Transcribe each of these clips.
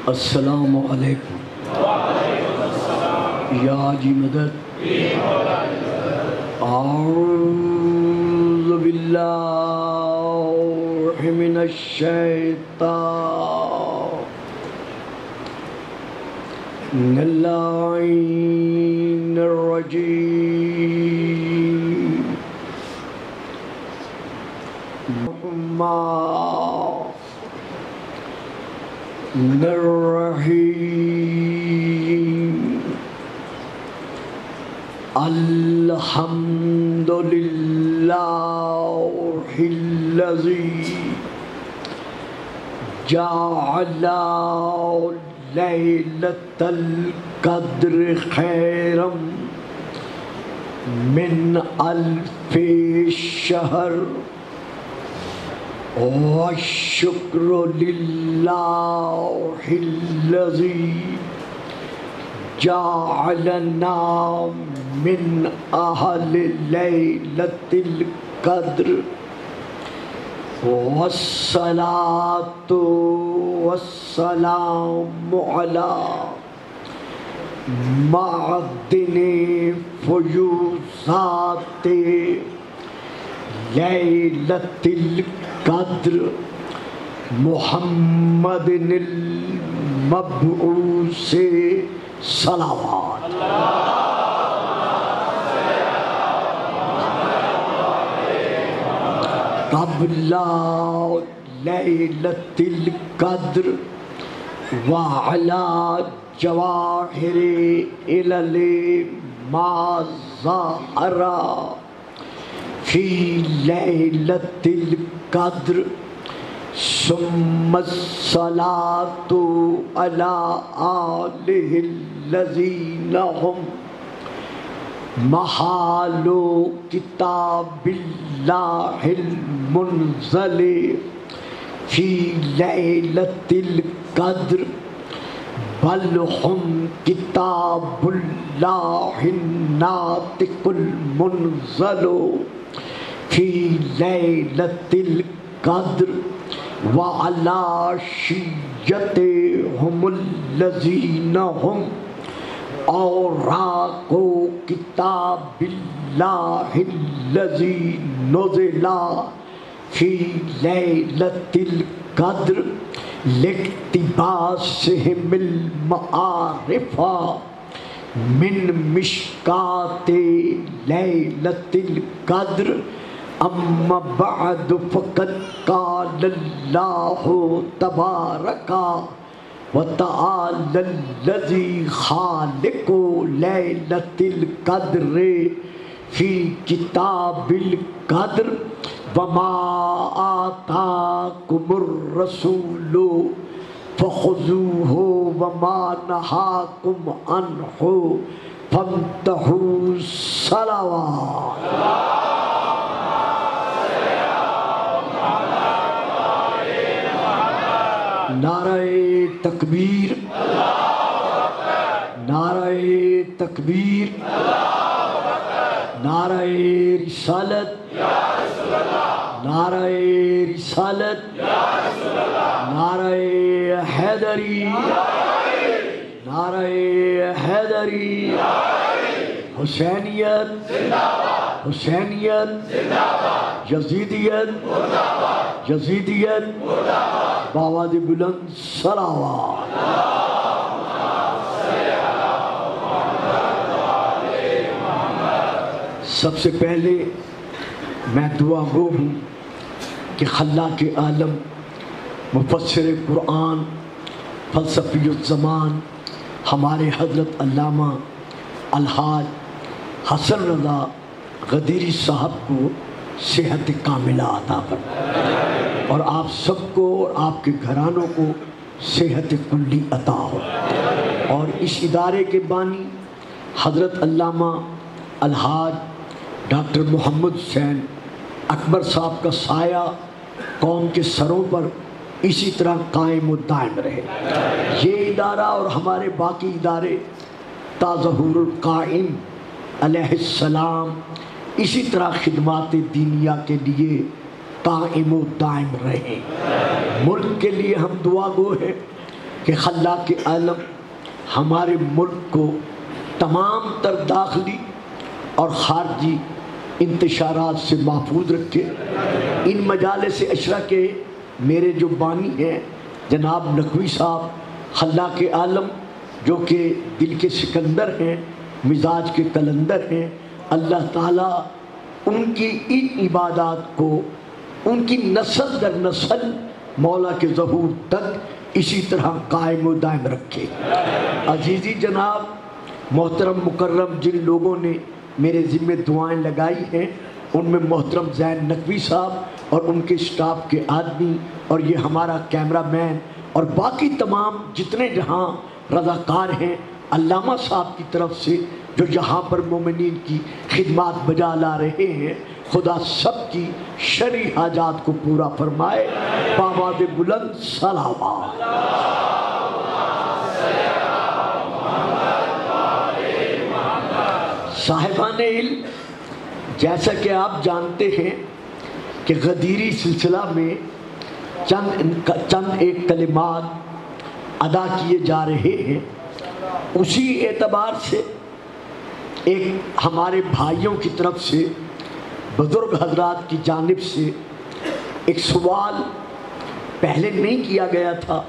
السلام علیکم یا جی مدد اعوذ باللہ من الشیطان اللعین الرجیم الرحمن الرحیم الحمد للہ الذی جعل لیلۃ القدر خیرا من الف شہر والشکر للہ الذی جعلنا من اہل لیلۃ القدر والصلاۃ والسلام علی معدن فیوضات لیلۃ القدر محمد المبعوث صلوات قبل لیلۃ القدر وعلی جواہر علل ما ظہر فی لیلۃ القدر ثم الصلاۃ علی آلہ الذین هم محال کتاب اللہ المنزل فی لیلۃ القدر بل هم کتاب اللہ الناطق المنزل فی لیلۃ القدر وعلی شیعتهم الذین هم اوراق کتاب اللہ الذی نزل فی لیلۃ القدر لاقتباسہم المعارف من مشکات لیلۃ القدر اما بعد فقد قال اللہ تبارک وتعالی الذی خالق لیلۃ القدر فی کتاب القدر وما آتاکم الرسول فخذوہ وما نہاکم عنہ فانتہوا صلوات نعرہ تکبیر نعرہ تکبیر نعرہ رسالت نعرہ رسالت نعرہ حیدری نعرہ حیدری حسینیت حسینیت یزیدیت یزیدیت بآواز بلند صلوات سب سے پہلے میں دعا گو ہوں کہ خلاق عالم مفسر قرآن فلسفی الزمان ہمارے حضرت علامہ الحاج حسن رضا غدیری صاحب کو صحت کاملہ عطا فرمائے اور آپ سب کو اور آپ کے گھرانوں کو صحت کلی عطا ہو اور اس ادارے کے بانی حضرت علامہ الحاج ڈاکٹر محمد حسین اکبر صاحب کا سایہ قوم کے سروں پر اسی طرح قائم و دائم رہے. یہ ادارہ اور ہمارے باقی ادارے تا ظہور القائم علیہ السلام اسی طرح خدمات دینیہ کے لیے قائم و دائم رہے. ملک کے لیے ہم دعا گو ہیں کہ خلاق عالم ہمارے ملک کو تمام تر داخلی اور خارجی انتشارات سے محفوظ رکھے۔ ان مجالس عشرہ کے میرے جو بانی ہیں جناب نقوی صاحب خلاق عالم، جو کہ دل کے سکندر ہیں، مزاج کے قلندر ہیں، اللہ تعالیٰ ان کی ان عبادات کو ان کی نسل در نسل مولا کے ظہور تک اسی طرح قائم و دائم رکھے۔ عزیزی جناب محترم مکرم جن لوگوں نے میرے ذمہ دعائیں لگائی ہیں ان میں محترم زین نقوی صاحب اور ان کے اسٹاف کے آدمی اور یہ ہمارا کیمرہ مین اور باقی تمام جتنے جہاں رضاکار ہیں، علامہ صاحب کی طرف سے جو یہاں پر مومنین کی خدمات بجا لا رہے ہیں، خدا سب کی شرعی حاجات کو پورا فرمائے۔ بآواز بلند صلوات۔ صاحبان علم، جیسا کہ آپ جانتے ہیں کہ غدیری سلسلہ میں چند ایک کلمات ادا کیے جا رہے ہیں، اسی اعتبار سے ایک ہمارے بھائیوں کی طرف سے بزرگ حضرات کی جانب سے ایک سوال پہلے نہیں کیا گیا تھا،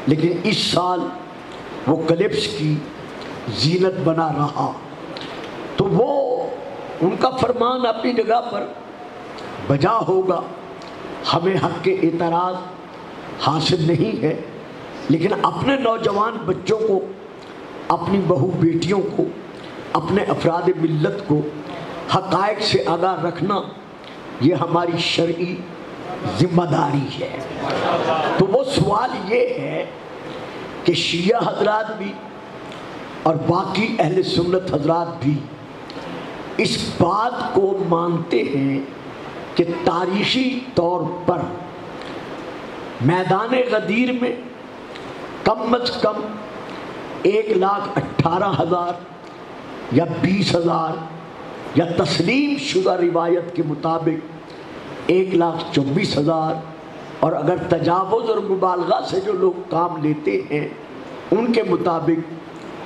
لیکن اس سال وہ کلپس کی زینت بنا رہا، تو وہ ان کا فرمان اپنی جگہ پر بجا ہوگا۔ ہمیں حق کے اعتراض حاصل نہیں ہے، لیکن اپنے نوجوان بچوں کو، اپنی بہو بیٹیوں کو، اپنے افراد ملت کو حقائق سے آگاہ رکھنا یہ ہماری شرعی ذمہ داری ہے۔ تو وہ سوال یہ ہے کہ شیعہ حضرات بھی اور باقی اہل سنت حضرات بھی اس بات کو مانتے ہیں کہ تاریخی طور پر میدان غدیر میں کم از کم 1,18,000 یا 20,000 یا تسلیم شدہ روایت کے مطابق 1,24,000 اور اگر تجاوز اور مبالغہ سے جو لوگ کام لیتے ہیں ان کے مطابق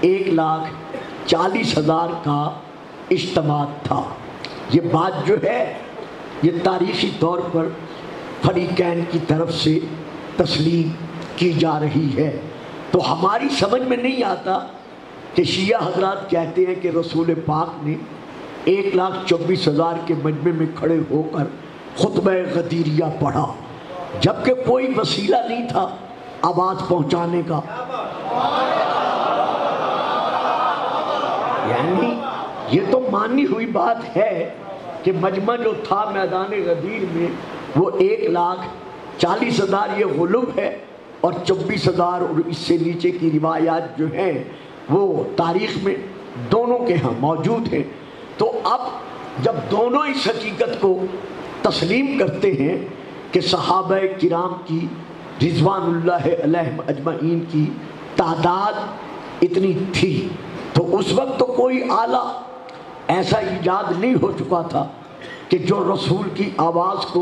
1,40,000 کا اجتماع تھا۔ یہ بات جو ہے یہ تاریخی طور پر فریقین کی طرف سے تسلیم کی جا رہی ہے۔ تو ہماری سمجھ میں نہیں آتا کہ شیعہ حضرات کہتے ہیں کہ رسول پاک نے 1,24,000 کے مجمع میں کھڑے ہو کر خطبہ غدیریہ پڑھا، جبکہ کوئی وسیلہ نہیں تھا آواز پہنچانے کا۔ یعنی یہ تو مانی ہوئی بات ہے کہ مجمع جو تھا میدان غدیر میں وہ 1,40,000 یہ غلب ہے، اور 24,000 اور اس سے نیچے کی روایات جو ہیں وہ تاریخ میں دونوں کے ہاں موجود ہیں۔ تو اب جب دونوں اس حقیقت کو تسلیم کرتے ہیں کہ صحابہ کرام کی رضوان اللہ علیہم اجمعین کی تعداد اتنی تھی، تو اس وقت تو کوئی آلہ ایسا ایجاد نہیں ہو چکا تھا کہ جو رسول کی آواز کو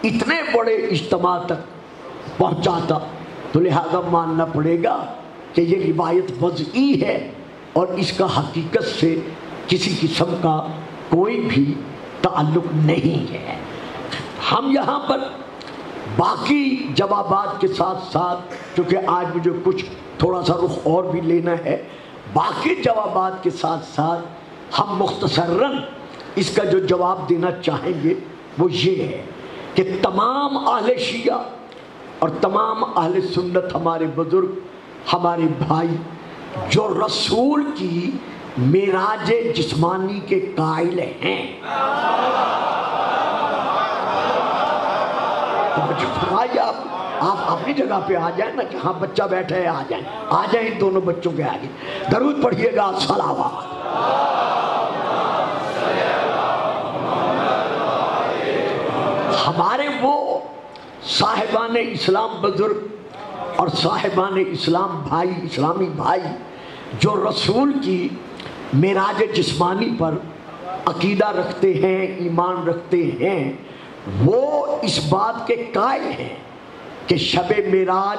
اتنے بڑے اجتماع تک پہنچاتا، تو لہذا ماننا پڑے گا کہ یہ روایت وضعی ہے اور اس کا حقیقت سے کسی قسم کا کوئی بھی تعلق نہیں ہے۔ ہم یہاں پر باقی جوابات کے ساتھ ساتھ، چونکہ آج مجھے کچھ تھوڑا سا رخ اور بھی لینا ہے، باقی جوابات کے ساتھ ساتھ ہم مختصراً اس کا جو جواب دینا چاہیں گے وہ یہ ہے کہ تمام اہل شیعہ اور تمام اہل سنت، ہمارے بزرگ، ہمارے بھائی جو رسول کی معراج جسمانی کے قائل ہیں، تو مجھے فرمائیے آپ اپنی جگہ پہ آ جائیں نا، جہاں بچہ بیٹھا ہے آ جائیں ان دونوں بچوں کے آگے درود پڑھیے گا، صلوات۔ ہمارے وہ صاحبان اسلام بزرگ اور صاحبان اسلام بھائی، اسلامی بھائی جو رسول کی معراج جسمانی پر عقیدہ رکھتے ہیں، ایمان رکھتے ہیں، وہ اس بات کے قائل ہیں کہ شب معراج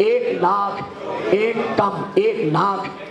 1,00,000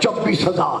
24,000।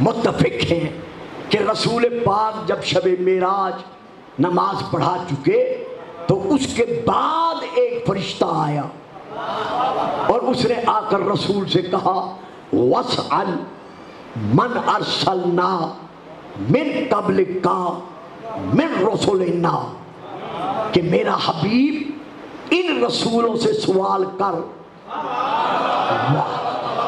متفق ہیں کہ رسول پاک جب شب معراج نماز پڑھا چکے تو اس کے بعد ایک فرشتہ آیا اور اس نے آ کر رسول سے کہا وَاسْأَلْ مَنْ أَرْسَلْنَا مِنْ قَبْلِكَ مِنْ رُسُلِنَا، کہ میرا حبیب ان رسولوں سے سوال کر۔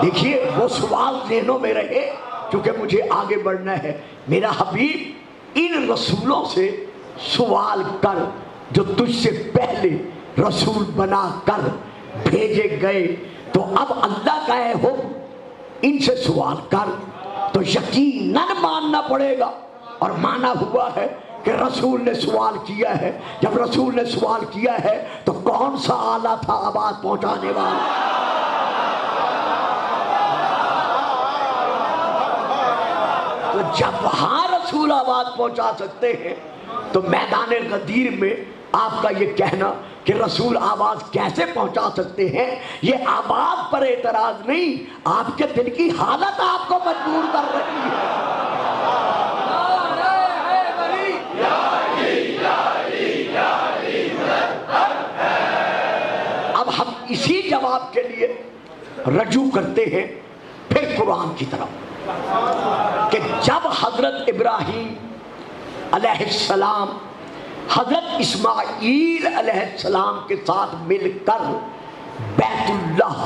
دیکھیے وہ سوال ذہنوں میں رہے کیونکہ مجھے آگے بڑھنا ہے۔ میرا حبیب ان رسولوں سے سوال کر جو تجھ سے پہلے رسول بنا کر بھیجے گئے، تو اب اللہ کا ہے حکم ان سے سوال کر، تو یقیناً ماننا پڑے گا۔ اور مانا ہوا ہے کہ رسول نے سوال کیا ہے۔ جب رسول نے سوال کیا ہے تو کون سا آلہ تھا آواز پہنچانے والا؟ تو جب وہاں رسول آواز پہنچا سکتے ہیں تو میدان غدیر میں آپ کا یہ کہنا کہ رسول آواز کیسے پہنچا سکتے ہیں، یہ آواز پر اعتراض نہیں، آپ کے دل کی حالت آپ کو مجبور کر رہی ہے۔ اب ہم اسی جواب کے لیے رجوع کرتے ہیں پھر قرآن کی طرف، کہ جب حضرت ابراہیم علیہ السلام حضرت اسماعیل علیہ السلام کے ساتھ مل کر بیت اللہ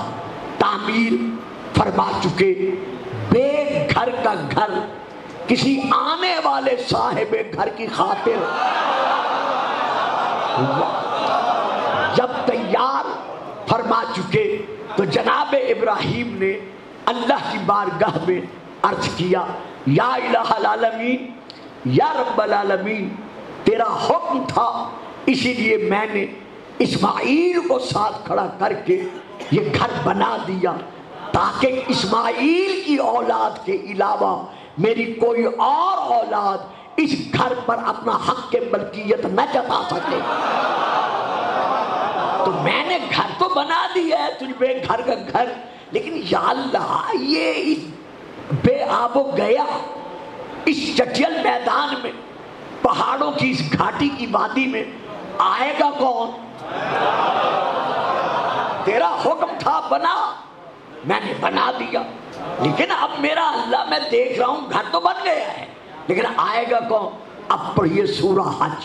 تعمیر فرما چکے، بے گھر کا گھر کسی آنے والے صاحب گھر کی خاطر جب تیار فرما چکے تو جناب ابراہیم نے اللہ کی بارگاہ میں عرض کیا یا الہ العالمین، یا رب العالمین، تیرا حکم تھا اسی لیے میں نے اسماعیل کو ساتھ کھڑا کر کے یہ گھر بنا دیا تاکہ اسماعیل کی اولاد کے علاوہ میری کوئی اور اولاد اس گھر پر اپنا حق کے ملکیت نہ جتا سکے۔ تو میں نے گھر تو بنا دیا ہے تجھ بے گھر کا گھر، لیکن یا اللہ یہ اس بے آب و گیا اس چٹیل میدان میں پہاڑوں کی اس گھاٹی کی وادی میں آئے گا کون؟ تیرا حکم تھا بنا، میں نے بنا دیا، لیکن اب میرا اللہ میں دیکھ رہا ہوں گھر تو بن گیا ہے، لیکن آئے گا کون؟ اب پڑھیے سورہ حج،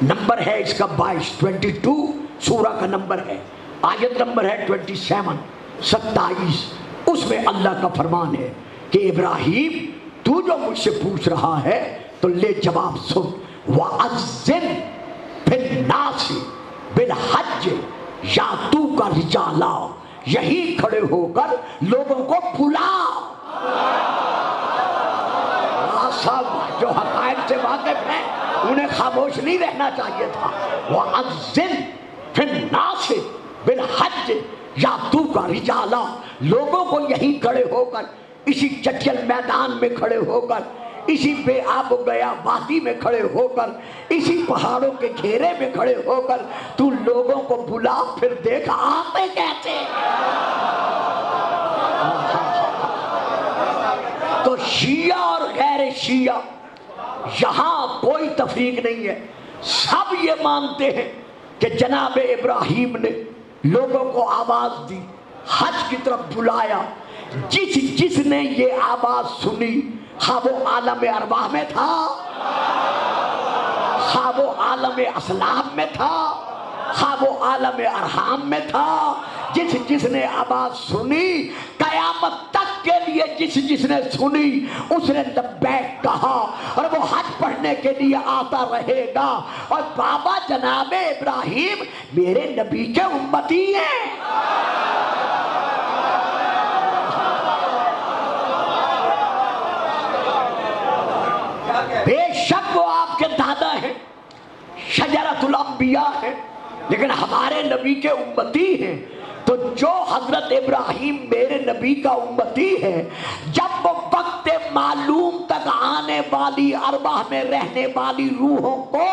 نمبر ہے اس کا 22 سورہ کا نمبر ہے، آیت نمبر ہے 27 اس میں اللہ کا فرمان ہے کہ ابراہیم تو جو مجھ سے پوچھ رہا ہے تو لے جواب سن، وَأَذِّن فِي النَّاسِ بِالْحَجِّ یَأْتُوکَ رِجَالًا، یہی کھڑے ہو کر لوگوں کو بلا۔ صاحب جو حقائق سے واقف ہیں انہیں خاموش نہیں رہنا چاہیے تھا۔ وَأَذِّن فِي النَّاسِ بِالْحَجِّ یَأْتُوکَ رِجَالًا، لوگوں کو یہی کھڑے ہو کر، اسی چٹیل میدان میں کھڑے ہو کر، اسی بے آب و گیا وادی میں کھڑے ہو کر، اسی پہاڑوں کے گھیرے میں کھڑے ہو کر تو لوگوں کو بلا، پھر دیکھ آتے کیسے۔ تو شیعہ اور غیر شیعہ یہاں کوئی تفریق نہیں ہے، سب یہ مانتے ہیں کہ جناب ابراہیم نے لوگوں کو آواز دی، حج کی طرف بلایا، جس نے یہ آواز سنی خواہ وہ عالم ارواح میں تھا، خواہ وہ عالم اسلام میں تھا، خواہ وہ عالم ارحام میں تھا، جس نے آواز سنی قیامت تک کے لیے جس نے سنی اس نے لبیک کہا اور وہ حج پڑھنے کے لیے آتا رہے گا۔ اور بابا جناب ابراہیم میرے نبی کے امتی ہیں۔ بے شک وہ آپ کے دادا ہیں، شجرۃ الانبیاء ہیں، لیکن ہمارے نبی کے امتی ہیں۔ تو جو حضرت ابراہیم میرے نبی کا امتی ہے، جب وہ وقت معلوم تک آنے والی ارواح میں رہنے والی روحوں کو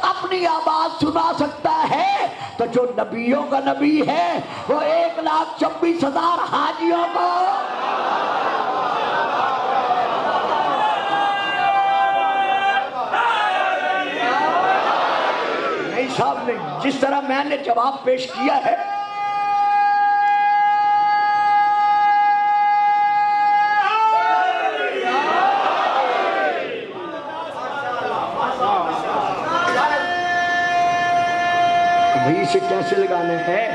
اپنی آواز سنا سکتا ہے، تو جو نبیوں کا نبی ہے وہ 1,26,000 حاجیوں کو بات نہیں، جس طرح میں نے جواب پیش کیا ہے بھائی اسے کیسے لگانے ہیں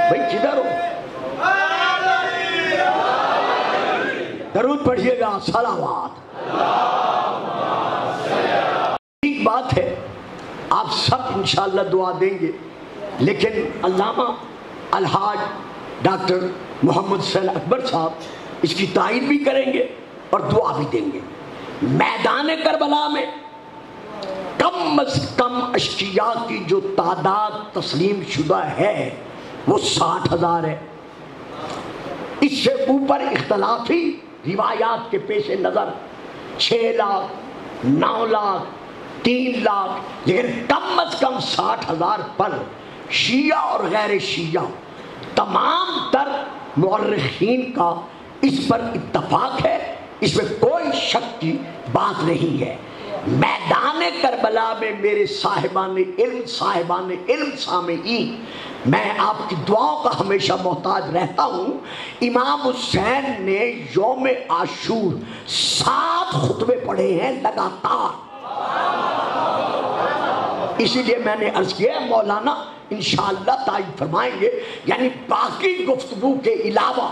بھائی، کدھر ہو؟ درود پڑھیے گا، صلوات۔ ایک بات ہے، آپ سب انشاءاللہ دعا دیں گے، لیکن علامہ الحاج ڈاکٹر محمد حسین اکبر صاحب اس کی تائید بھی کریں گے اور دعا بھی دیں گے۔ میدان کربلا میں کم از کم اشقیاء کی جو تعداد تسلیم شدہ ہے وہ 60,000 ہے۔ اس سے اوپر اختلافی روایات کے پیش نظر 6 لاکھ 9 لاکھ 3 لاکھ، لیکن کم از کم 60,000 پر شیعہ اور غیر شیعہ تمام تر مورخین کا اس پر اتفاق ہے، اس میں کوئی شک کی بات نہیں ہے۔ میدان کربلا میں میرے صاحبان علم سامعین، میں آپ کی دعاؤں کا ہمیشہ محتاج رہتا ہوں۔ امام حسین نے یوم عاشور 7 خطبے پڑھے ہیں لگاتار، اسی لیے میں نے عرض کیا مولانا انشاءاللہ تائید فرمائیں گے، یعنی باقی گفتگو کے علاوہ،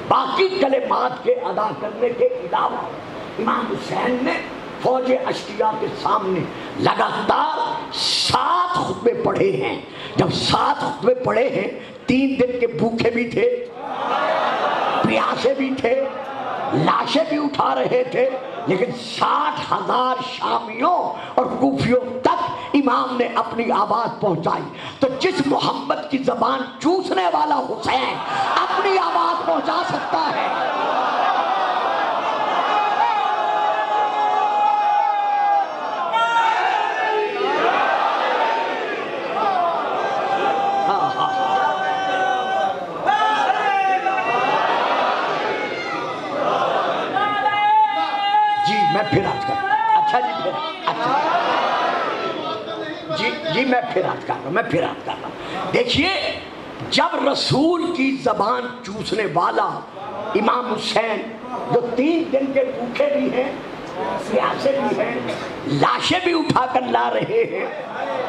باقی کلمات کے ادا کرنے کے علاوہ امام حسین نے فوج اشقیاء کے سامنے لگاتار 7 خطبے پڑھے ہیں۔ جب 7 خطبے پڑھے ہیں، 3 دن کے بھوکے بھی تھے، پیاسے بھی تھے، لاشیں بھی اٹھا رہے تھے، لیکن 60,000 شامیوں اور کوفیوں تک امام نے اپنی آواز پہنچائی۔ تو جس محمد کی زبان چوسنے والا حسین اپنی آواز پہنچا سکتا ہے، میں پھر آج کر اچھا جی پھر جی میں پھر آج کر رہا ہوں۔ دیکھیے، جب رسول کی زبان چوسنے والا امام حسین جو 3 دن کے بھوکے بھی ہیں، پیاسے بھی ہیں، لاشیں بھی اٹھا کر لا رہے ہیں،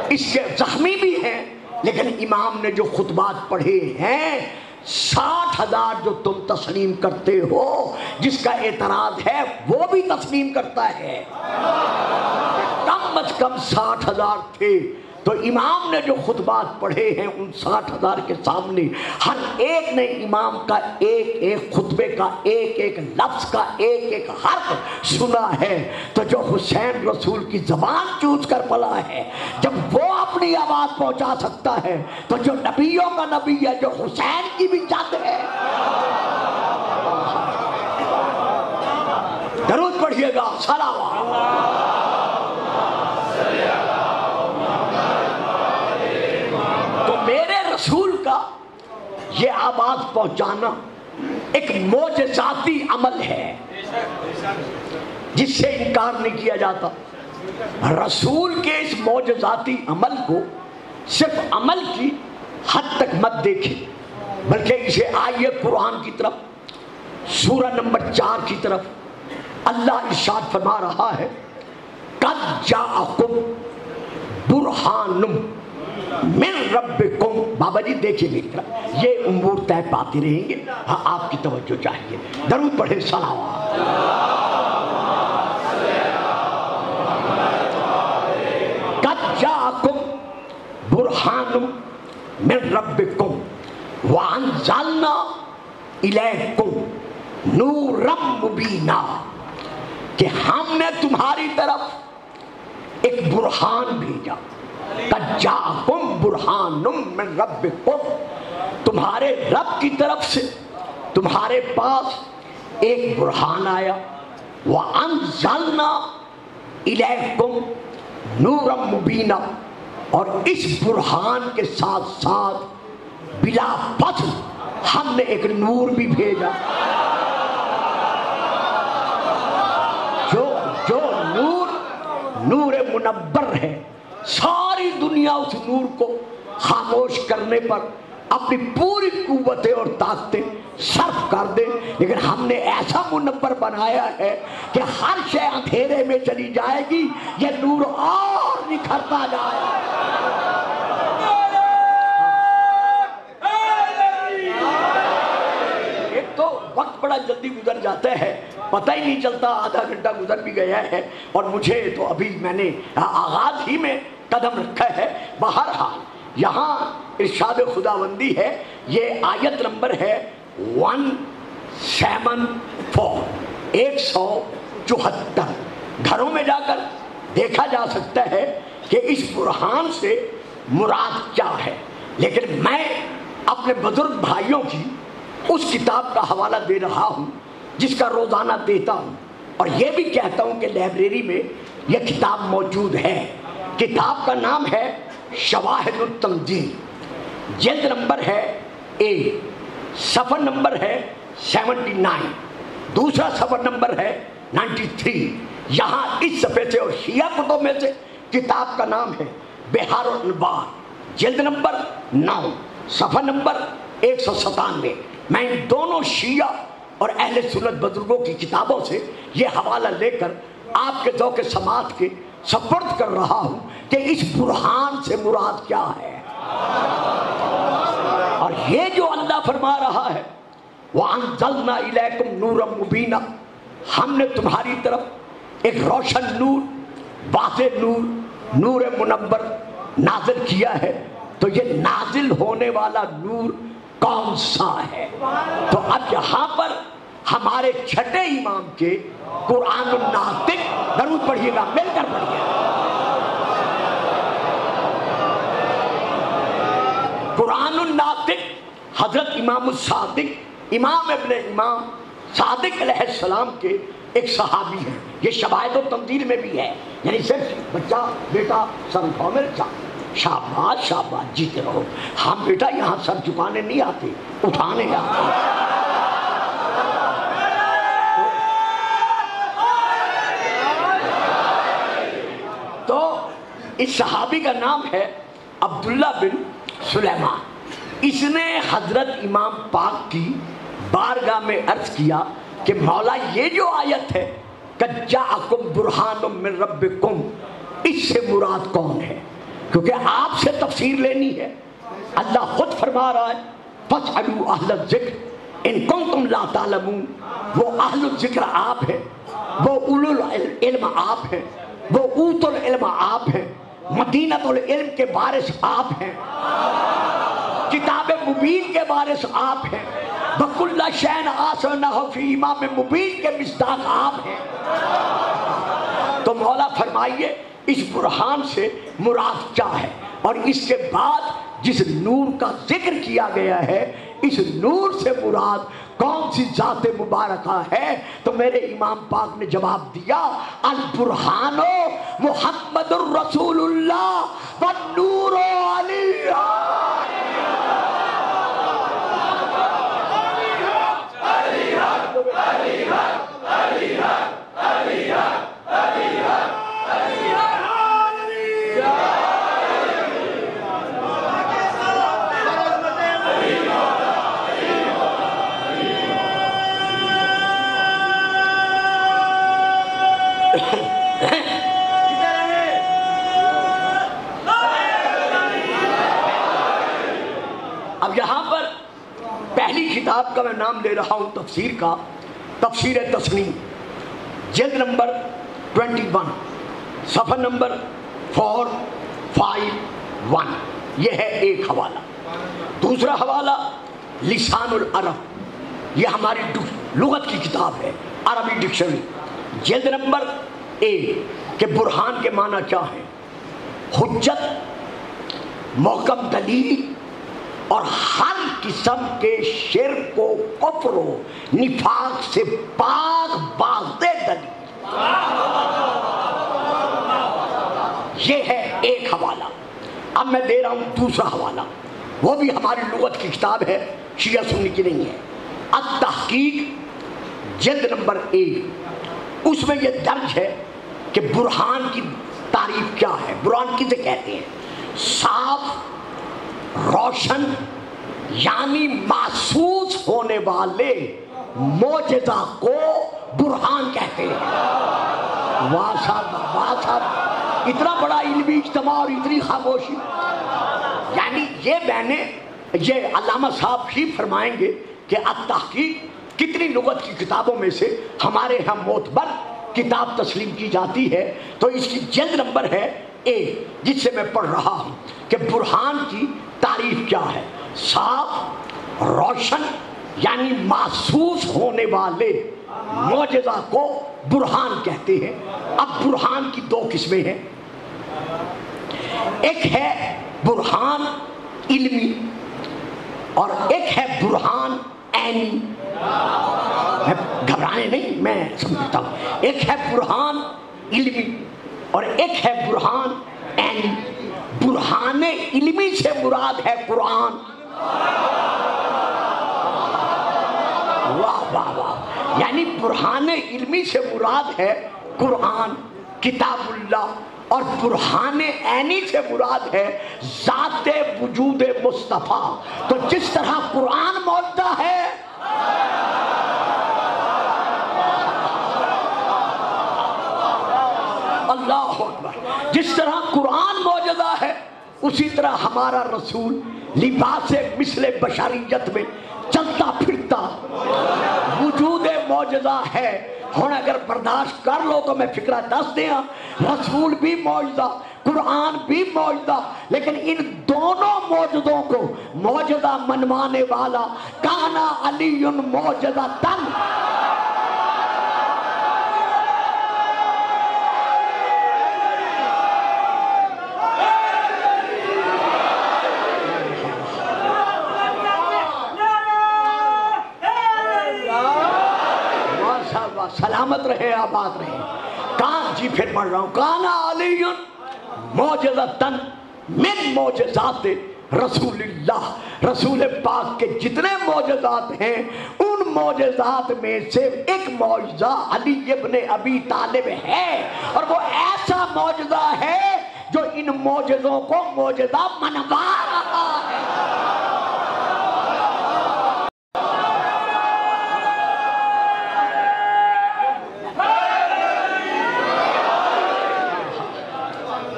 اس کے زخمی بھی ہیں، لیکن امام نے جو خطبات پڑھے ہیں 60,000 جو تم تسلیم کرتے ہو، جس کا اعتراض ہے وہ بھی تسلیم کرتا ہے، کم از کم 60,000 تھے۔ تو امام نے جو خطبات پڑھے ہیں ان 60,000 کے سامنے ہر ایک نے امام کا ایک ایک خطبے کا ایک ایک لفظ کا ایک ایک حرف سنا ہے۔ تو جو حسین رسول کی زبان چوس کر پلا ہے، جب وہ اپنی آواز پہنچا سکتا ہے، تو جو نبیوں کا نبی ہے، جو حسین کی بھی جد ہے، درود پڑھیے گا، صلوات۔ رسول کا یہ آواز پہنچانا ایک معجزاتی عمل ہے جس سے انکار نہیں کیا جاتا۔ رسول کے اس معجزاتی عمل کو صرف عمل کی حد تک مت دیکھیں، بلکہ اسے آئیے قرآن کی طرف، سورہ نمبر 4 کی طرف۔ اللہ ارشاد فرما رہا ہے، قد جاءکم برہان من ربکم۔ بابا جی دیکھیں میری طرف، یہ امور طے پاتے رہیں گے، ہاں آپ کی توجہ چاہیے، درود پڑھیں، صلوات۔ قد جاءکم برہان من ربکم وانزلنا الیکم نورا مبینا، کہ ہم نے تمہاری طرف ایک برہان بھیجا۔ قد جاءکم برہان من ربکم، تمہارے رب کی طرف سے تمہارے پاس ایک برہان آیا۔ وَأَنزَلْنَا إِلَيْكُمْ نُورًا مُبِينًا، اور اس برہان کے ساتھ ساتھ بلا فصل ہم نے ایک نور بھی بھیجا، جو نور منور ہے، دنیا اس نور کو خاموش کرنے پر اپنی پوری قوتیں اور طاقتیں صرف کر دے، لیکن ہم نے ایسا منور بنایا ہے کہ ہر شے اندھیرے میں چلی جائے گی، یہ نور اور نکھرتا جائے گا۔ ایک تو وقت بڑا جلدی گزر جاتا ہے، پتہ ہی نہیں چلتا، آدھا گھنٹہ گزر بھی گیا ہے، اور مجھے تو ابھی میں نے آغاز ہی میں قدم رکھا ہے۔ بہرحال یہاں ارشاد خداوندی ہے، یہ آیت نمبر ہے 174، 174۔ گھروں میں جا کر دیکھا جا سکتا ہے کہ اس برہان سے مراد کیا ہے، لیکن میں اپنے بزرگ بھائیوں کی اس کتاب کا حوالہ دے رہا ہوں جس کا روزانہ دیتا ہوں، اور یہ بھی کہتا ہوں کہ لائبریری میں یہ کتاب موجود ہے۔ کتاب کا نام ہے شواہد التنزیل، جلد نمبر ہے 1، صفحہ نمبر ہے 79، دوسرا صفحہ نمبر ہے 93۔ یہاں اس صفحے سے اور شیعہ کتب میں سے کتاب کا نام ہے بہار الانوار، جلد نمبر 9، صفحہ نمبر 197۔ میں ان دونوں شیعہ اور اہل سنت بزرگوں کی کتابوں سے یہ حوالہ لے کر آپ کے ذوق سماعت کے سپرد کر رہا ہوں کہ اس برہان سے مراد کیا ہے۔ اور یہ جو اللہ فرما رہا ہے وَأَنزَلْنَا إِلَيْكُمْ نُورًا مُبِينًا، ہم نے تمہاری طرف ایک روشن نور، واضح نور، نور منور نازل کیا ہے۔ تو یہ نازل ہونے والا نور کون سا ہے؟ تو اب یہاں پر ہمارے چھٹے امام کے قرآن الناطق، درود پڑھیے گا، مل کر پڑھیے گا۔ قرآن الناطق حضرت امام الصادق، امام ابن امام صادق علیہ السلام کے ایک صحابی ہیں۔ یہ شواہد و تنزیل میں بھی ہے، یعنی صرف بچہ بیٹا سر اٹھاؤ میرے ساتھ، شاباش شاباش جیتے رہو۔ ہم بیٹا یہاں سر جھکانے نہیں آتے، اٹھانے آتے۔ تو اس صحابی کا نام ہے عبداللہ بن سلیمان۔ اس نے حضرت امام پاک کی بارگاہ میں عرض کیا کہ مولا یہ جو آیت ہے قَدْ جَاءَكُمْ بُرْهَانٌ مِّن رَبِّكُمْ، اس سے مراد کون ہے؟ کیونکہ آپ سے تفسیر لینی ہے۔ اللہ خود فرما رہا ہے فَاسْأَلُوا أَهْلَ الذِّكْرِ إِن كُنتُمْ لَا تَعْلَمُونَ۔ وہ اہل الذکر آپ ہیں، وہ اولو العلم آپ ہیں، وہ اوت العلم آپ ہیں، مدینۃ العلم کے وارث آپ ہیں، کتاب مبین کے وارث آپ ہیں، بَكُلَّ شَيْءٍ أَحْصَيْنَاهُ فِي إِمَامٍ مبین کے مصداق آپ ہیں۔ تو مولا فرمائیے اس برہان سے مراد کیا ہے؟ اور اس کے بعد جس نور کا ذکر کیا گیا ہے، اس نور سے مراد کون سی ذات مبارکہ ہے؟ تو میرے امام پاک نے جواب دیا البرہان محمد الرسول اللہ والنور علیہ۔ اب یہاں پر پہلی کتاب کا میں نام لے رہا ہوں تفسیر کا، تفسیر تسنیم، جلد نمبر 21، صفحہ نمبر 451۔ یہ ہے ایک حوالہ۔ دوسرا حوالہ لسان العرب، یہ ہماری لغت کی کتاب ہے، عربی ڈکشنری، جلد نمبر 1 کہ برہان کے معنی کیا ہے؟ حجت، محکم دلیل، اور ہر قسم کے شرک و کفر و نفاق سے پاک واضح دلیل۔ یہ ہے ایک حوالہ۔ اب میں دے رہا ہوں دوسرا حوالہ، وہ بھی ہماری لغت کی کتاب ہے، شیعہ سنی کی نہیں ہے، التحقیق، جلد نمبر 1۔ اس میں یہ درج ہے کہ برہان کی تعریف کیا ہے، برہان کسے کہتے ہیں؟ صاف روشن یعنی محسوس ہونے والے معجزہ کو برہان کہتے ہیں۔ واہ صاحب، اتنا بڑا علمی اجتماع اور اتنی خاموشی۔ یعنی یہ علامہ صاحب ہی فرمائیں گے کہ التحقیق کتنی لغت کی کتابوں میں سے ہمارے ہاں معتبر کتاب تسلیم کی جاتی ہے، تو اس کی جلد نمبر ہے اے، جس سے میں پڑھ رہا ہوں کہ برہان کی تعریف کیا ہے۔ صاف روشن یعنی محسوس ہونے والے معجزہ کو برہان کہتے ہیں۔ اب برہان کی دو قسمیں ہیں، ایک ہے برہان علمی اور ایک ہے برہان عینی۔ گھبرانے نہیں، میں سمجھتا ہوں۔ ایک ہے برہان علمی اور ایک ہے برہان عینی۔ برہان علمی سے مراد ہے قرآن۔ واہ واہ واہ، یعنی برہان علمی سے مراد ہے قرآن کتاب اللہ، اور برہان عینی سے مراد ہے ذات وجود مصطفیٰ۔ تو جس طرح قرآن معجزہ ہے، اللہ اکبر، جس طرح قرآن معجزہ ہے اسی طرح ہمارا رسول لباس مثل بشریت میں چلتا پھرتا وجود معجزہ ہے۔ ہن اگر برداشت کر لو تو میں فکرہ دس دیا، رسول بھی معجزہ، قرآن بھی معجزہ، لیکن ان دونوں معجزوں کو معجزہ منوانے والا کانا علی معجزہ تن۔ سلامت رہے، آباد رہے۔ کان جی پھر پڑھ رہا ہوں، کانا علی معجزتاً من معجزات رسول اللہ۔ رسول پاک کے جتنے معجزات ہیں ان معجزات میں سے ایک معجزہ علی ابن ابی طالب ہے، اور وہ ایسا معجزہ ہے جو ان معجزوں کو معجزہ منوا رہا ہے۔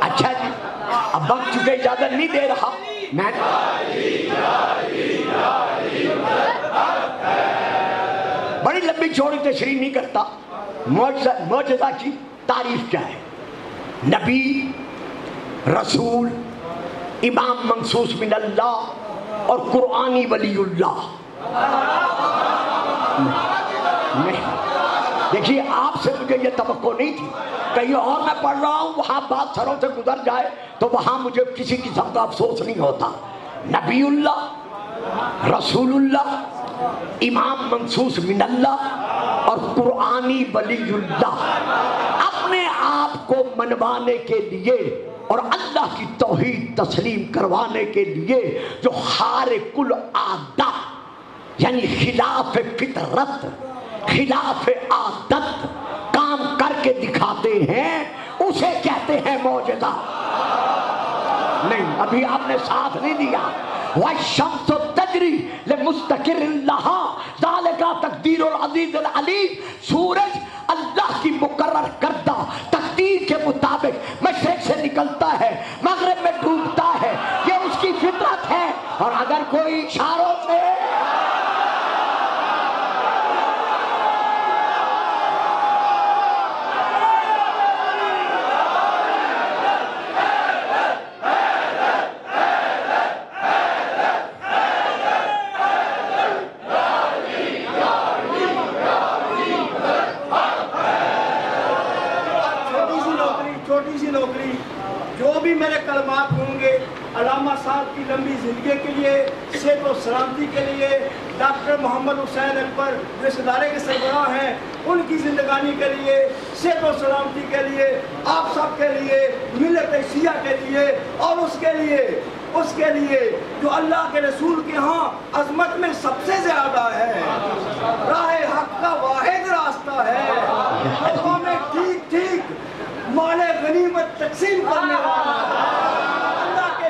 اچھا جی، اب وقت چکے اجازت نہیں دے رہا، میں بڑی لمبی چوڑی تشریح نہیں کرتا۔ معجزہ کی تعریف کیا ہے؟ نبی، رسول، امام منصوص من اللہ اور قرآنی ولی اللہ۔ دیکھیے، آپ سے مجھے یہ توقع نہیں تھی، کہیں اور میں پڑھ رہا ہوں وہاں بات سروں سے گزر جائے تو وہاں مجھے کسی قسم کا افسوس نہیں ہوتا۔ نبی اللہ، رسول اللہ، امام منصوص من اللہ اور قرآنی ولی اللہ، اپنے آپ کو منوانے کے لیے اور اللہ کی توحید تسلیم کروانے کے لیے جو خارق العادہ یعنی خلاف فطرت، خلاف عادت کام کر کے دکھاتے ہیں، اسے کہتے ہیں معجزہ۔ نہیں، ابھی آپ نے ساتھ نہیں دیا۔ وَالشَّمْسُ تَجْرِي لِمُسْتَقِرٍ لَهَا ذَلِكَ تَقْدِيرُ الْعَزِيزِ الْعَلِيمِ۔ سورج اللہ کی مقرر کردہ تقدیر کے مطابق مشرق سے نکلتا ہے، مغرب میں ڈوبتا ہے، یہ اس کی فطرت ہے۔ اور اگر کوئی اشاروں سے کلمات ہوں گے علامہ صاحب کی لمبی زندگی کے لیے، صحت و سلامتی کے لیے، ڈاکٹر محمد حسین اکبر جو اس ادارے کے سربراہ ہیں ان کی زندگانی کے لیے، صحت و سلامتی کے لیے، آپ سب کے لیے، ملت شیعہ کے لیے، اور اس کے لیے جو اللہ کے رسول کے ہاں عظمت میں سب سے زیادہ ہے، راہ حق کا واحد راستہ ہے، لوگوں میں ٹھیک ٹھیک مال غنیمت تقسیم کرنے والا، اللہ کے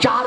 4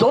2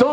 2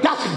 10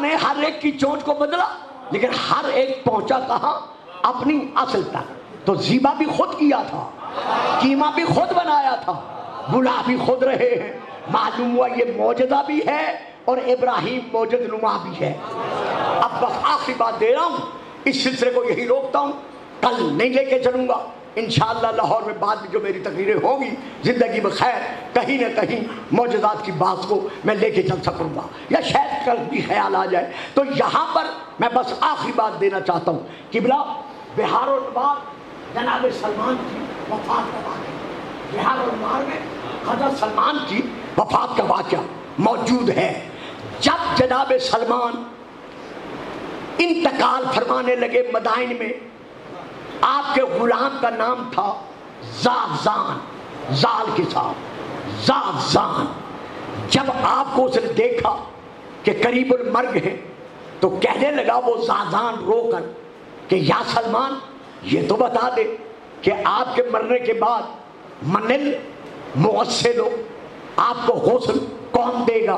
نے ہر ایک کی چونچ کو بدلا، لیکن ہر ایک پہنچا کہاں؟ اپنی اصل تک۔ تو ذبح بھی خود کیا تھا، قیمہ بھی خود بنایا تھا، بلا بھی خود رہے ہیں۔ معلوم ہوا یہ معجزہ بھی ہے اور ابراہیم موجد نما بھی ہے۔ اب بس آخری بات دے رہا ہوں، اس سلسلے کو یہی روکتا ہوں، کل نہیں لے کے چلوں گا انشاءاللہ۔ لاہور میں بعد میں جو میری تقریریں ہوں گی زندگی میں خیر کہیں نہ کہیں معجزات کی بات کو میں لے کے چل سکوں گا، یا شاید کل بھی خیال آ جائے۔ تو یہاں پر میں بس آخری بات دینا چاہتا ہوں، قبلہ بہار و نوار جناب سلمان کی وفات کا واقعہ، بہار و نوار میں حضرت سلمان کی وفات کا واقعہ موجود ہے۔ جب جناب سلمان انتقال فرمانے لگے مدائن میں، آپ کے غلام کا نام تھا زازان، زال کے ساتھ زازان۔ جب آپ کو اس نے دیکھا کہ قریب المرگ ہے تو کہنے لگا وہ زازان رو کر کہ یا سلمان یہ تو بتا دے کہ آپ کے مرنے کے بعد منل موصل آپ کو غسل کون دے گا؟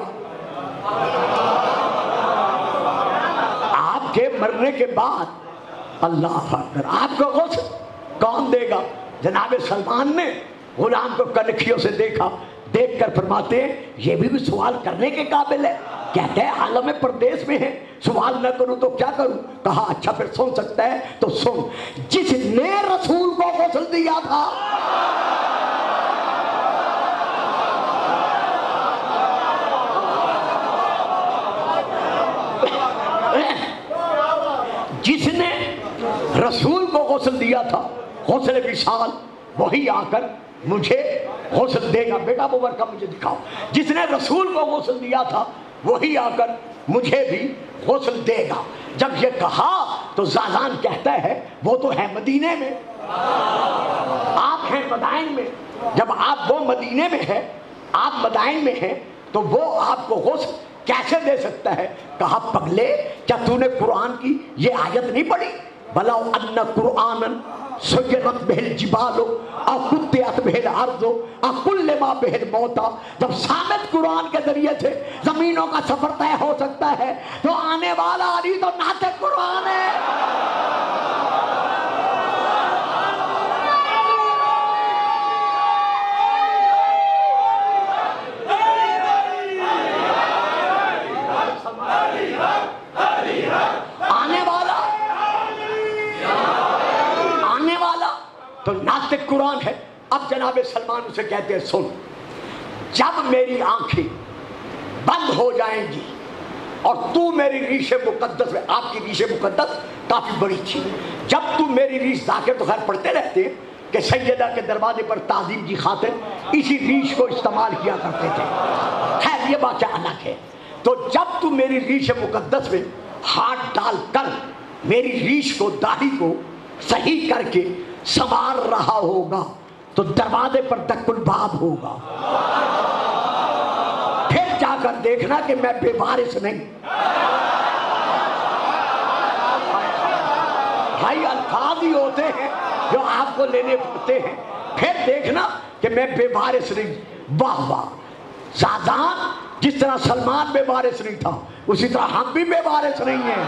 آپ کے مرنے کے بعد اللہ اکبر آپ کو غسل کون دے گا؟ جناب سلمان نے غلام کو کنکھیوں سے دیکھا، دیکھ کر فرماتے ہیں یہ بھی سوال کرنے کے قابل ہے۔ کہتے ہیں عالم پردیس میں ہے، سوال نہ کروں تو کیا کروں؟ کہا اچھا پھر سن سکتا ہے تو سن، جس نے رسول کو غسل دیا تھا جس نے رسول کو غسل دیا تھا غسل وصال، وہی آ کر مجھے غسل دے گا۔ بیٹا مبارکہ مجھے دکھاؤ، جس نے رسول کو غسل دیا تھا وہی آ کر مجھے بھی غسل دے گا۔ جب یہ کہا تو زازان کہتا ہے وہ تو ہے مدینے میں، آپ ہیں مدائن میں۔ جب آپ وہ مدینے میں ہیں، آپ مدائن میں ہیں تو وہ آپ کو غسل کیسے دے سکتا ہے؟ کہا پگلے کیا تو نے قرآن کی یہ آیت نہیں پڑھی؟ بلا ان قرآنا سیرت بہ الجبال او قطعت بہ الارض او کل ما بہ الموت۔ جب ثابت قرآن کے ذریعے سے زمینوں کا سفر طے ہو سکتا ہے تو آنے والا علی تو ناطق قرآن ہے۔ آنے والا تو ناطق قرآن ہے۔ اب جناب سلمان اسے کہتے ہیں سن، جب میری آنکھیں بند ہو جائیں گی اور تو میری ریش مقدس میں، آپ کی ریش مقدس کافی بڑی تھی، جب تو میری ریش، ذاکر تو خیر پڑھتے رہتے ہیں کہ سیدہ کے دروازے پر تعظیم کی خاطر اسی ریش کو استعمال کیا کرتے تھے، خیر یہ بات الگ ہے۔ تو جب تو میری ریش مقدس میں ہاتھ ڈال کر میری ریش کو، داڑھی کو صحیح کر کے سنوار رہا ہوگا تو دروازے پر دق الباب ہوگا، پھر جا کر دیکھنا کہ میں بے وارث نہیں۔ بھائی الفاظ ہی ہوتے ہیں جو آپ کو لینے پڑتے ہیں، پھر دیکھنا کہ میں بے وارث نہیں۔ واہ واہ، زازان جس طرح سلمان بے وارث نہیں تھا اسی طرح ہم بھی بے وارث نہیں ہیں۔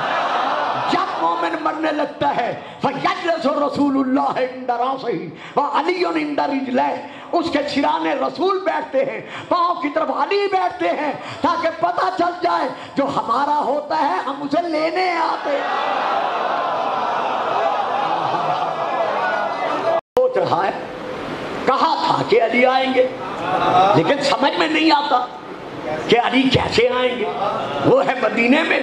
جب مومن مرنے لگتا ہے فَيَجْلَسُ رَسُولُ اللَّهِ عِنْدَ رَأْسِهِ وَعَلِيٌّ عِنْدَ رِجْلَيْهِ، اس کے سرانے رسول بیٹھتے ہیں، پاؤں کی طرف علی بیٹھتے ہیں، تاکہ پتہ چل جائے جو ہمارا ہوتا ہے ہم اسے لینے آتے ہیں۔ سوچ رہا ہے کہا تھا کہ علی آئیں گے، لیکن سمجھ میں نہیں آتا کہ علی کیسے آئیں گے۔ وہ ہے مدینے میں،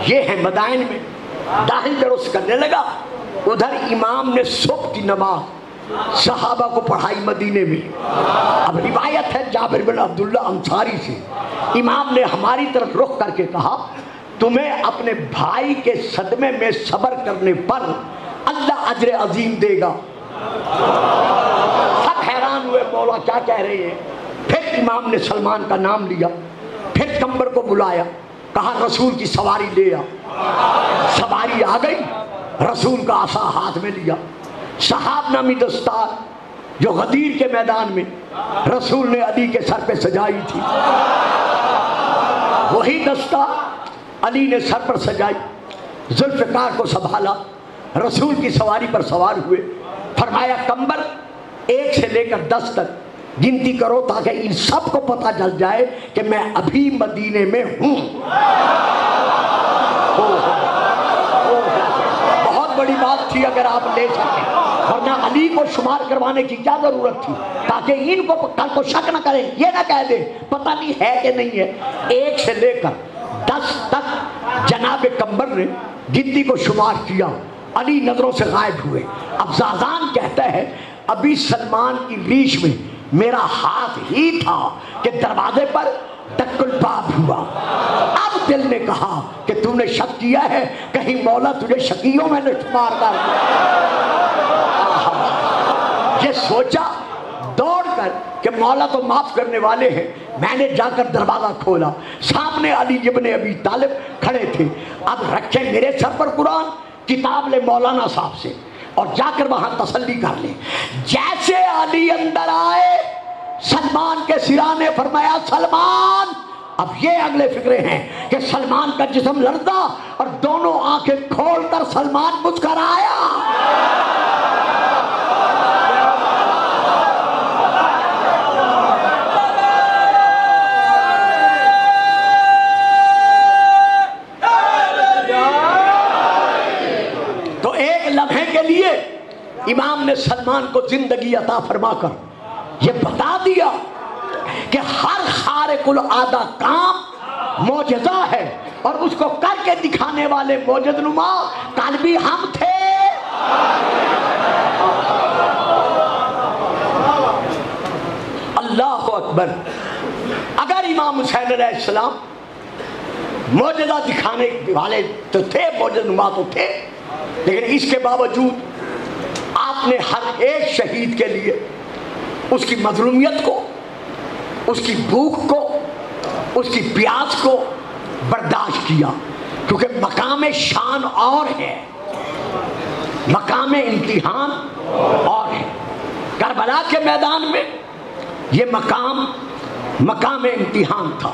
یہ ہے مدائن میں۔ داخل درست کرنے لگا، ادھر امام نے صبح کی نماز صحابہ کو پڑھائی مدینے میں۔ اب روایت ہے جابر بن عبداللہ انصاری سے، امام نے ہماری طرف رخ کر کے کہا تمہیں اپنے بھائی کے صدمے میں صبر کرنے پر اللہ اجر عظیم دے گا۔ سب حیران ہوئے، مولا کیا کہہ رہے ہیں؟ پھر امام نے سلمان کا نام لیا، پھر کمبر کو بلایا، کہا رسول کی سواری لے آ۔ سواری آ گئی، رسول کا عصا ہاتھ میں لیا، صحاب نامی دستار جو غدیر کے میدان میں رسول نے علی کے سر پہ سجائی تھی، وہی دستار علی نے سر پر سجائی، ذوالفقار کو سنبھالا، رسول کی سواری پر سوار ہوئے، فرمایا کمبر 1 سے لے کر 10 تک گنتی کرو تاکہ ان سب کو پتہ چل جائے کہ میں ابھی مدینے میں ہوں۔ بہت بڑی بات تھی اگر آپ لے سکیں، ورنہ علی کو شمار کروانے کی کیا ضرورت تھی، تاکہ ان کو کل کو شک نہ کریں، یہ نہ کہہ دیں پتہ نہیں ہے کہ نہیں ہے۔ 1 سے لے کر 10 تک جناب کمبر نے گنتی کو شمار کیا، علی نظروں سے غائب ہوئے۔ اب زازان کہتا ہے ابھی سلمان کی ریش میں میرا ہاتھ ہی تھا کہ دروازے پر ٹک الباب ہوا۔ اب دل نے کہا کہ تم نے شک کیا ہے کہیں مولا تجھے شکیوں میں نہ شمار کر دے۔ یہ سوچا دوڑ کر کہ مولا تو معاف کرنے والے ہیں، میں نے جا کر دروازہ کھولا، سامنے علی ابن ابی طالب کھڑے تھے۔ اب رکھے میرے سر پر قرآن، کتاب لے مولانا صاحب سے اور جا کر وہاں تسلی کر لے۔ جیسے علی اندر آئے سلمان کے سرا نے فرمایا سلمان، اب یہ اگلے فکرے ہیں کہ سلمان کا جسم لرزا اور دونوں آنکھیں کھول کر سلمان مسکرایا۔ تو ایک لمحے کے لیے امام نے سلمان کو زندگی عطا فرما کر یہ بتا دیا کہ ہر خارق العادہ کام معجزہ ہے، اور اس کو کر کے دکھانے والے موجد نما کل بھی ہم تھے۔ اللہ اکبر۔ اگر امام حسین علیہ السلام معجزہ دکھانے والے تو تھے، موجد نما تو تھے، لیکن اس کے باوجود آپ نے ہر ایک شہید کے لیے اس کی مظلومیت کو، اس کی بھوک کو، اس کی پیاس کو برداشت کیا، کیونکہ مقام شان اور ہے، مقام امتحان اور ہے۔ کربلا کے میدان میں یہ مقام امتحان تھا،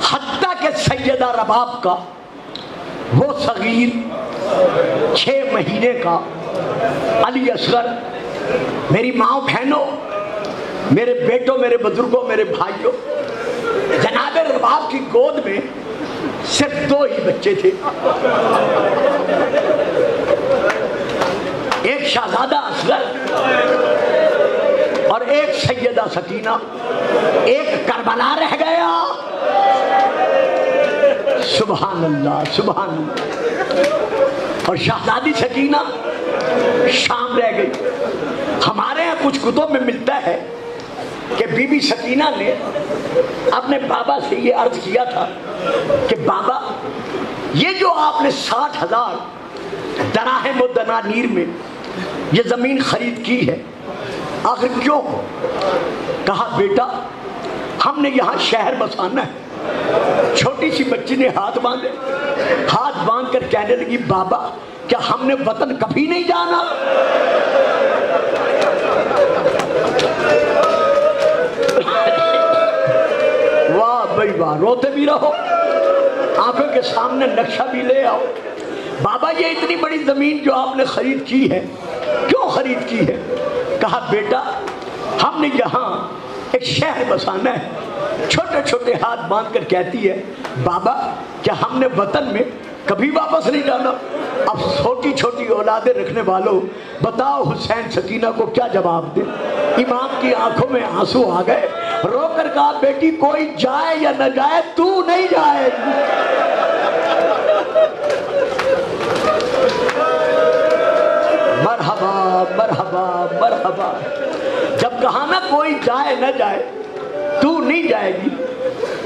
حتیٰ کہ سیدہ رباب کا وہ صغیر 6 مہینے کا علی اصغر، میری ماں بہنوں، میرے بیٹوں، میرے بزرگوں، میرے بھائیوں، جناب رباب کی گود میں صرف 2 ہی بچے تھے، ایک شہزادہ اصغر اور ایک سیدہ سکینہ۔ ایک کربلا رہ گیا، سبحان اللہ سبحان اللہ، اور شہزادی سکینہ شام رہ گئی۔ ہمارے ہاں کچھ کتب میں ملتا ہے کہ بی بی سکینہ نے اپنے بابا سے یہ عرض کیا تھا کہ بابا یہ جو آپ نے 60,000 دراہم و دنانیر میں یہ زمین خرید کی ہے آخر کیوں؟ کہا بیٹا ہم نے یہاں شہر بسانا ہے۔ چھوٹی سی بچی نے ہاتھ باندھے، ہاتھ باندھ کر کہنے لگی بابا کیا ہم نے وطن کبھی نہیں جانا؟ واہ بھائی واہ، روتے بھی رہو، آنکھوں کے سامنے نقشہ بھی لے آؤ۔ بابا یہ اتنی بڑی زمین جو آپ نے خرید کی ہے کیوں خرید کی ہے؟ کہا بیٹا ہم نے یہاں ایک شہر بسانا ہے۔ چھوٹے چھوٹے ہاتھ باندھ کر کہتی ہے بابا کیا ہم نے وطن میں کبھی واپس نہیں جانا؟ اب چھوٹی چھوٹی اولادیں رکھنے والوں بتاؤ حسین سکینہ کو کیا جواب دے؟ امام کی آنکھوں میں آنسو آ گئے، رو کر کہا بیٹی کوئی جائے یا نہ جائے تو نہیں جائے گی۔ مرحبا مرحبا مرحبا۔ جب کہا نا کوئی جائے نہ جائے تو نہیں جائے گی،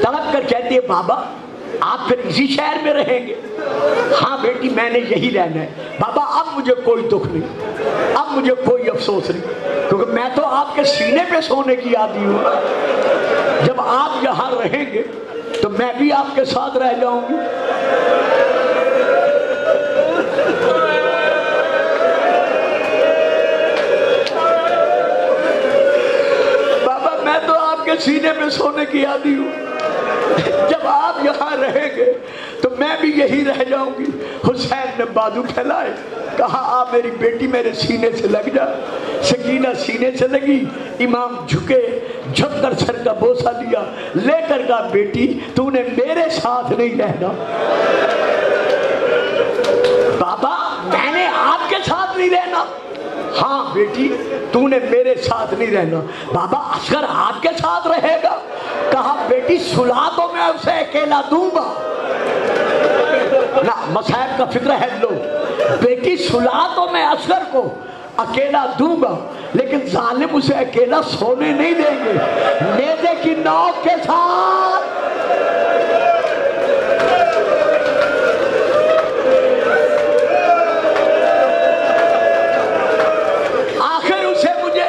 تڑپ کر کہتی ہے بابا آپ پھر اسی شہر میں رہیں گے؟ ہاں بیٹی میں نے یہی رہنا ہے۔ بابا اب مجھے کوئی دکھ نہیں، اب مجھے کوئی افسوس نہیں، کیونکہ میں تو آپ کے سینے پہ سونے کی عادی ہوں۔ جب آپ یہاں رہیں گے تو میں بھی آپ کے ساتھ رہ جاؤں گی۔ بابا میں تو آپ کے سینے پہ سونے کی عادی ہوں، جب آپ یہاں رہیں گے تو میں بھی یہی رہ جاؤں گی۔ حسین نے بازو پھیلائے، کہا آ میری بیٹی میرے سینے سے لگ جا۔ سکینہ سینے سے لگی، امام جھکے، جھک کر سر کا بوسہ لیا، لے کر کہا بیٹی تو نے میرے ساتھ نہیں رہنا۔ بابا میں نے آپ کے ساتھ نہیں رہنا؟ ہاں بیٹی تو نے میرے ساتھ نہیں رہنا۔ بابا اصغر آپ کے ساتھ رہے گا؟ کہا بیٹی صلح تو میں اسے اکیلا دوں گا۔ نہ مصائب کا فکر ہے لو، بیٹی صلح تو میں اصغر کو اکیلا دوں گا، لیکن ظالم اسے اکیلا سونے نہیں دیں گے، نیزے کی نوک کے ساتھ۔ آخر اسے مجھے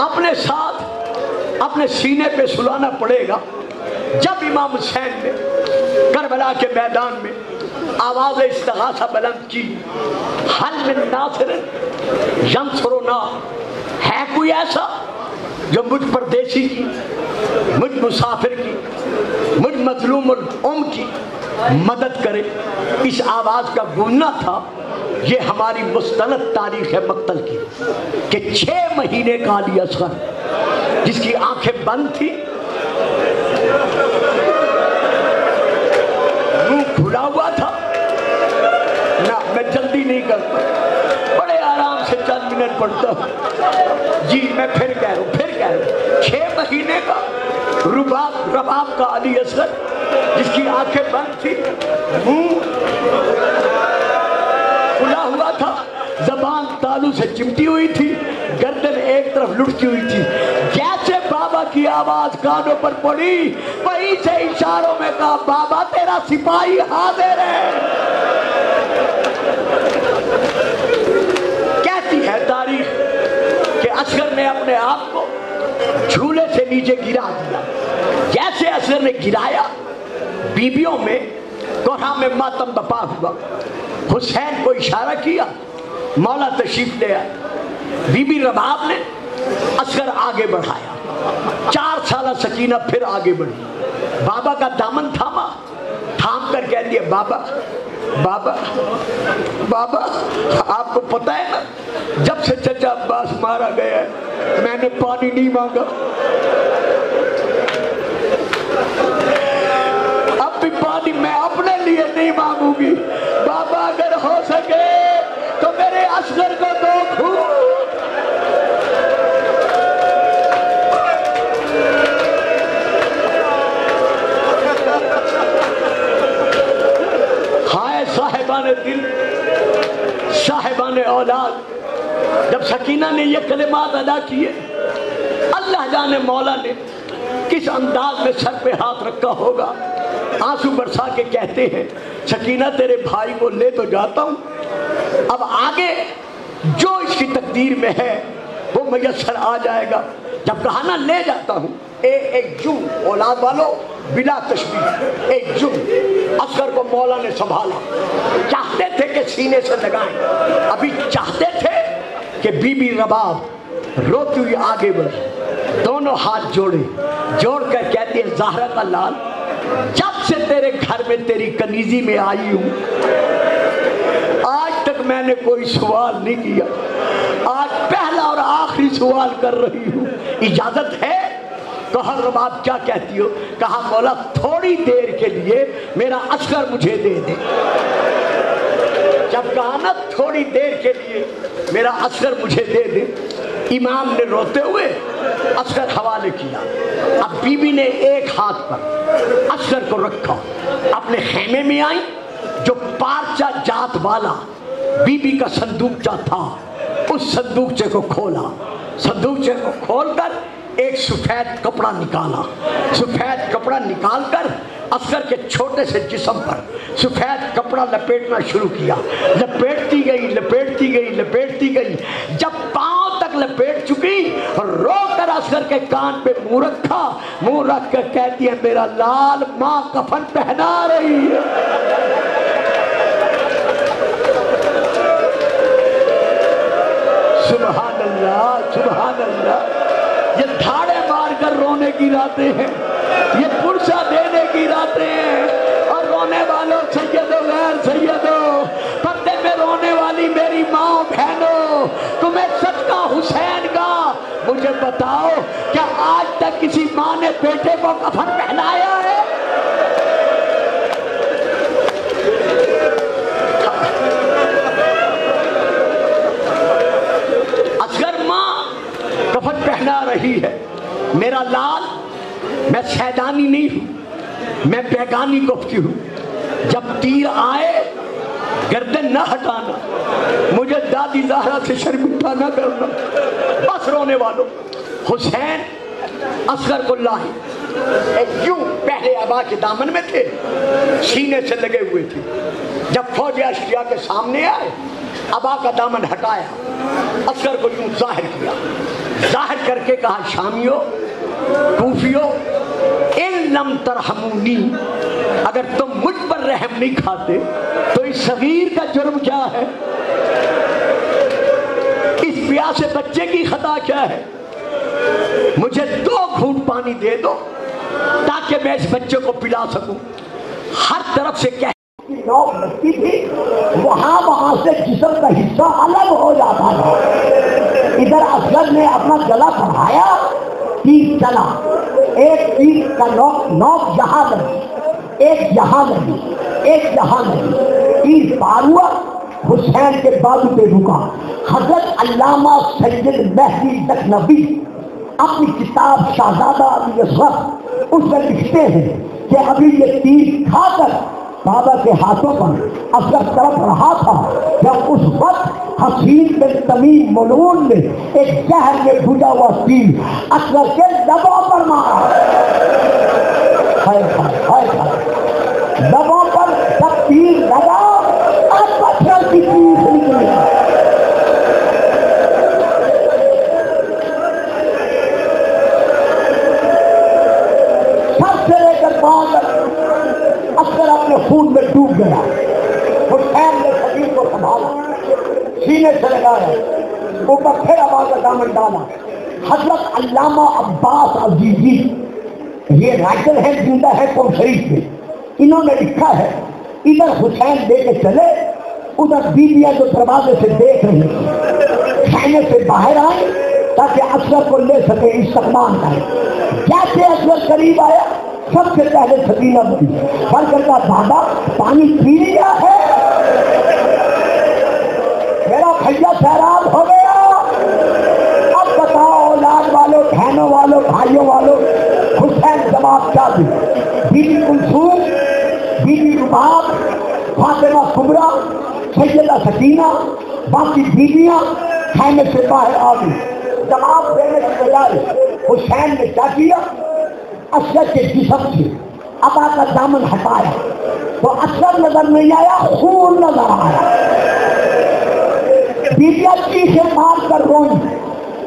اپنے ساتھ اپنے سینے پہ سلانا پڑے گا۔ جب امام حسین نے کربلا کے میدان میں آواز استغاثہ بلند کی، حل من ناصر ینصرنا، ہے کوئی ایسا جو مجھ پردیسی کی، مجھ مسافر کی، مجھ مظلوم الام کی مدد کرے؟ اس آواز کا گونجنا تھا۔ یہ ہماری مستند تاریخ ہے مقتل کی کہ 6 مہینے کا علی اصغر جس کی آنکھیں بند تھی، منہ کھلا ہوا تھا۔ نہ میں جلدی نہیں کرتا، بڑے آرام سے چند منٹ پڑھتا ہوں۔ جی میں پھر کہہ رہا ہوں 6 مہینے کا رباب کا علی اصغر جس کی آنکھیں بند تھی، منہ کھلا ہوا تھا، زبان تالو سے چمٹی ہوئی تھی، گردن ایک طرف لٹکی ہوئی تھی۔ جیسے بابا کی آواز کانوں پر پڑی، وہیں سے اشاروں میں کہا بابا تیرا سپاہی حاضر ہے۔ کہتی ہے تاریخ کہ اصغر نے اپنے آپ کو جھولے سے نیچے گرا دیا۔ جیسے اصغر نے گرایا، بیبیوں میں کوہرام میں ماتم بپا ہوا۔ حسین کو اشارہ کیا، مولا تشریف لے آئے۔ بی بی رباب نے اصغر آگے بڑھایا، 4 سالہ سکینہ پھر آگے بڑھی، بابا کا دامن تھاما، تھام کر کہہ دیا بابا بابا بابا آپ کو پتہ ہے نا جب سے چچا عباس مارا گیا ہے میں نے پانی نہیں مانگا، اب بھی پانی میں اپنے لیے نہیں مانگوں گی، بابا اگر ہو سکے تو میرے اصغر کو دو گھونٹ۔ ہائے صاحبان دل، صاحبان اولاد، جب سکینہ نے یہ کلمات ادا کیے، اللہ جانے مولا نے کس انداز میں سر پہ ہاتھ رکھا ہوگا، آنسو برسا کے کہتے ہیں سکینہ تیرے بھائی کو لے تو جاتا ہوں، اب آگے جو اس کی تقدیر میں ہے وہ میسر آ جائے گا۔ جب کہا نا لے جاتا ہوں، ایک جم اولاد والوں بلا تشبیہ، ایک جم اصغر کو مولا نے سنبھالا۔ چاہتے تھے کہ سینے سے لگائیں، ابھی چاہتے تھے کہ بی بی رباب روتی ہوئی آگے بڑھی، دونوں ہاتھ جوڑے، جوڑ کر کہتی ہے زہرا کا لال، جب سے تیرے گھر میں تیری کنیزی میں آئی ہوں آج تک میں نے کوئی سوال نہیں کیا، آج پہلا اور آخری سوال کر رہی ہوں، اجازت ہے؟ کہا رباب کیا کہتی ہو؟ کہا مولا تھوڑی دیر کے لیے میرا اصغر مجھے دے دے۔ جب کہا نا تھوڑی دیر کے لیے میرا اصغر مجھے دے دے، امام نے روتے ہوئے اصغر حوالے کیا۔ اب بی بی نے ایک ہاتھ پر اصغر کو رکھا، اپنے خیمے میں آئی، جو پارچہ جات والا بی بی کا صندوقچہ تھا اس صندوقچے کو کھولا، صندوقچے کو کھول کر ایک سفید کپڑا نکالا، سفید کپڑا نکال کر اصغر کے چھوٹے سے جسم پر سفید کپڑا لپیٹنا شروع کیا، لپیٹتی گئی لپیٹتی گئی لپیٹتی گئی، جب پاؤں تک لپیٹ چکی رو کر اصغر کے کان پہ منہ رکھا، منہ رکھ کر کہتی ہے میرا لال ماں کفن پہنا رہی ہے۔ سبحان اللہ سبحان اللہ، یہ دھاڑے مار کر رونے کی راتیں ہیں، یہ پرسہ دینے کی راتیں ہیں، اور رونے مجھے بتاؤ کیا آج تک کسی ماں نے بیٹے کو کفن پہنایا ہے؟ اصغر ماں کفن پہنا رہی ہے، میرا لال، میں سیدانی نہیں ہوں، میں بیگانی گفتی ہوں، جب تیر آئے گردن نہ ہٹانا، مجھے دادی زہرا سے شرمندہ نہ کرنا۔ بس رونے والوں، حسین اصغر کو لاہی یوں پہلے ابا کے دامن میں تھے، سینے سے لگے ہوئے تھے، جب فوج اشقیا کے سامنے آئے ابا کا دامن ہٹایا، اصغر کو یوں ظاہر کیا، ظاہر کر کے کہا شامیو، کوفیو، ان لم ترحمونی، اگر تم مجھ پر رحم نہیں کھاتے تو اس صغیر کا جرم کیا ہے؟ اس پیاسے بچے کی خطا کیا ہے؟ مجھے 2 گھونٹ پانی دے دو تاکہ میں اس بچے کو پلا سکوں۔ ہر طرف سے کہہ نوک لگتی تھی، وہاں سے جسم کا حصہ الگ ہو جاتا تھا۔ ادھر اصغر نے اپنا گلا بڑھایا، تیر چلا، ایک تیر کا نوک یہاں لگی، ایک یہاں لگی، ایک یہاں لگی، تیر پار ہوا، حسین کے بازو پہ رکا۔ حضرت علامہ سید مہدی لکھنوی اپنی کتاب شہزادہ ابی اصغر اس میں لکھتے ہیں کہ ابھی یہ تیر کھا کر بابا کے ہاتھوں پر اصغر طرف رہا تھا، جب اس وقت حسین بن تمیم ملعون نے ایک زہر میں بھجا ہوا تیر اصغر کے لبوں پر مارا۔ لبوں پر جب تیر لگا اور پتھر کی چیز نکلی۔ سب سے لے کر پاؤں تک اصغر اپنے خون میں ڈوب گیا۔ حسین نے شبیر کو سنبھالا، سینے سے لگایا، اوپر پھر ابا کا دامن ڈالا۔ حضرت علامہ عباس عزیزی، یہ رائٹر ہے، زندہ ہے قوم شریف میں، انہوں نے لکھا ہے ادھر حسین لے کے چلے، ادھر بیویاں جو دروازے سے دیکھ رہی ہیں خیمے سے باہر آئے تاکہ اصغر کو لے سکے، استقبال کرے۔ جیسے اصغر قریب آیا سب سے پہلے سکینہ بڑی بڑھ کر کہا دادا پانی پی لیا ہے؟ میرا بھیا سیراب ہو گیا۔ اب بتاؤ اولاد والوں، بہنوں والوں، بھائیوں والوں، حسین جواب کیا دے؟ بیوی کلثوم، بیوی رباب، فاطمہ کبریٰ، سیدہ سکینہ، باقی بیویاں خیمے سے باہر آ گئی۔ جواب دینے کے بجائے حسین نے کیا کیا؟ اصغر کے جسم سے ابا کا دامن ہٹایا تو اصغر نظر نہیں آیا، خون نظر آیا۔ بیویاں چیخیں مار کر روئی۔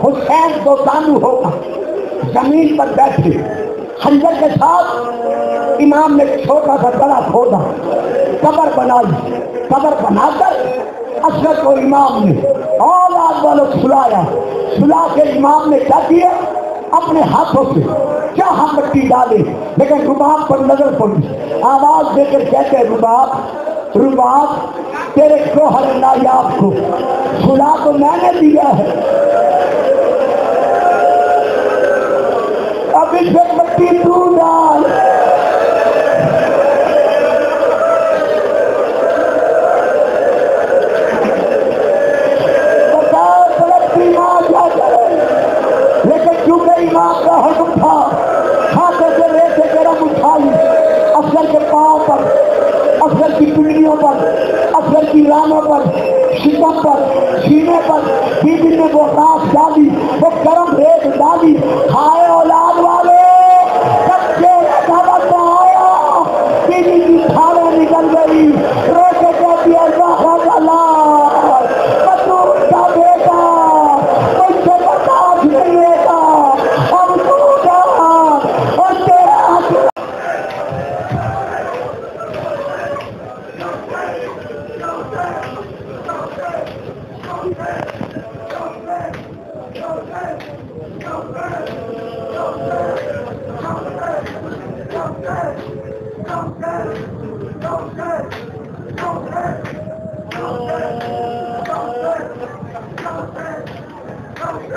حسین دو دانو ہو کر زمین پر بیٹھے، خنجر کے ساتھ امام نے چھوٹا سا گڑا کھودا، قبر بنائی، قبر بنا کر اصغر کو امام نے اولاد والوں سلایا۔ سلا کے امام نے کیا کیا؟ اپنے ہاتھوں سے چاہا مٹی ڈالے، لیکن رباب پر نظر پڑی، آواز دے کر کہتے رباب رباب تیرے جوہر نایاب کو سلا تو میں نے دیا ہے، اب اس سے مٹی تو ڈال۔ امام کا حکم تھا، ہاتھوں سے ریت گرم اٹھائی، اصغر کے پاؤں پر، اصغر کی پنڈلیوں پر، اصغر کی رانوں پر، شکم پر، سینے پر بیوی نے وہ راس ڈالی، وہ گرم ریت ڈالی۔ ہائے اولاد والے، بچے دعوت آیا، بیوی کی پھاڑیں نکل گئی، رو کے کہتی ہے زہرا کا لال، بطور کا بیٹا مجھ سے برداشت نہیں ہوتا، ہم تو جان اور تیرے ہاتھ No,